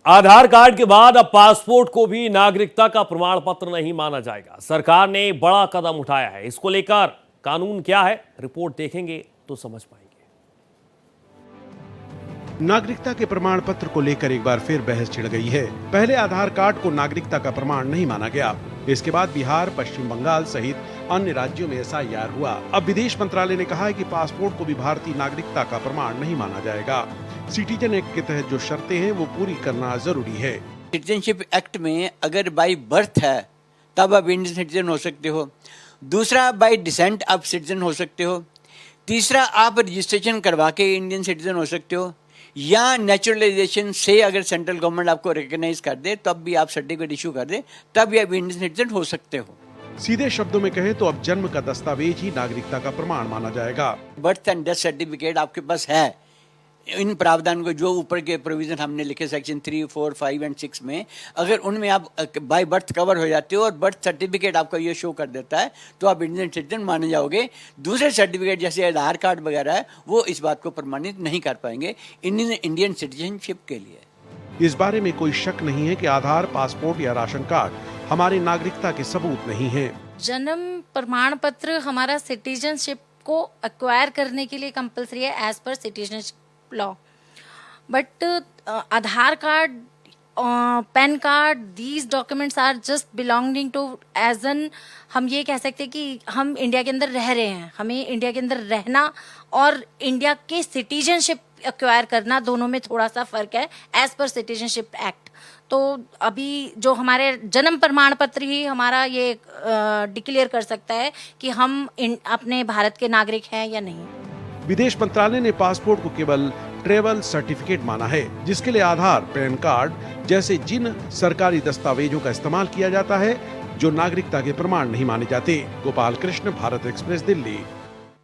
आधार card के बाद अब पासपोर्ट को भी नागरिकता का प्रमाण पत्र नहीं माना जाएगा। सरकार ने बड़ा कदम उठाया है। इसको लेकर कानून क्या है, रिपोर्ट देखेंगे तो समझ पाएंगे। नागरिकता के प्रमाण पत्र को लेकर एक बार फिर बहस छिड़ गई है। पहले आधार कार्ड को नागरिकता का प्रमाण नहीं माना गया। इसके बाद बिहार, पश्चिम बंगाल सहित अन्य राज्यों में एसआईआर हुआ। अब विदेश मंत्रालय ने कहा है कि पासपोर्ट को भी भारतीय नागरिकता का प्रमाण नहीं माना जाएगा। सिटीजन एक्ट के तहत जो शर्तें हैं वो पूरी करना जरूरी है। सिटीजनशिप एक्ट में अगर बाय बर्थ है तब आप इंडियन सिटीजन हो सकते हो। दूसरा, बाय डिसेंट आप सिटीजन हो सकते हो। तीसरा, आप रजिस्ट्रेशन करवा के इंडियन सिटीजन हो सकते हो, या नेचुरलाइजेशन से अगर सेंट्रल गवर्नमेंट आपको रिकॉग्नाइज कर दे तब भी आप सर्टिफिकेट इशू कर दे, तब भी आप इंडियन सिटीजन हो सकते हो। सीधे शब्दों में कहें तो अब जन्म का दस्तावेज ही नागरिकता का प्रमाण माना जाएगा। बर्थ एंड डेथ सर्टिफिकेट आपके पास है, इन प्रावधान को जो ऊपर के प्रोविजन हमने लिखे सेक्शन 3, 4, 5 एंड 6 में, अगर उनमें आप बाय बर्थ कवर हो जाते हो और बर्थ सर्टिफिकेट आपका ये शो कर देता है तो आप इंडियन सिटीजन माने जाओगे। दूसरे सर्टिफिकेट जैसे आधार कार्ड वगैरह है वो इस बात को प्रमाणित नहीं कर पाएंगे इंडियन सिटीजनशिप के लिए। इस बारे में कोई शक नहीं है कि आधार, पासपोर्ट या राशन कार्ड हमारी नागरिकता के सबूत नहीं है। जन्म प्रमाण पत्र हमारा सिटीजनशिप को एक्वायर करने के लिए कंपलसरी है एज पर citizenship law, but Aadhaar card, PAN card, these documents are just belonging to as an, हम ये कह सकते हैं कि हम इंडिया के अंदर रह रहे हैं, हमें इंडिया के अंदर रहना और इंडिया के सिटीजनशिप एक्वायर करना, दोनों में थोड़ा सा फर्क है एज पर सिटीजनशिप एक्ट। तो अभी जो हमारे जन्म प्रमाण पत्र ही हमारा ये डिक्लेयर कर सकता है कि हम अपने भारत के नागरिक हैं या नहीं। विदेश मंत्रालय ने पासपोर्ट को केवल ट्रेवल सर्टिफिकेट माना है, जिसके लिए आधार, पैन कार्ड जैसे जिन सरकारी दस्तावेजों का इस्तेमाल किया जाता है जो नागरिकता के प्रमाण नहीं माने जाते। गोपाल कृष्ण, भारत एक्सप्रेस, दिल्ली।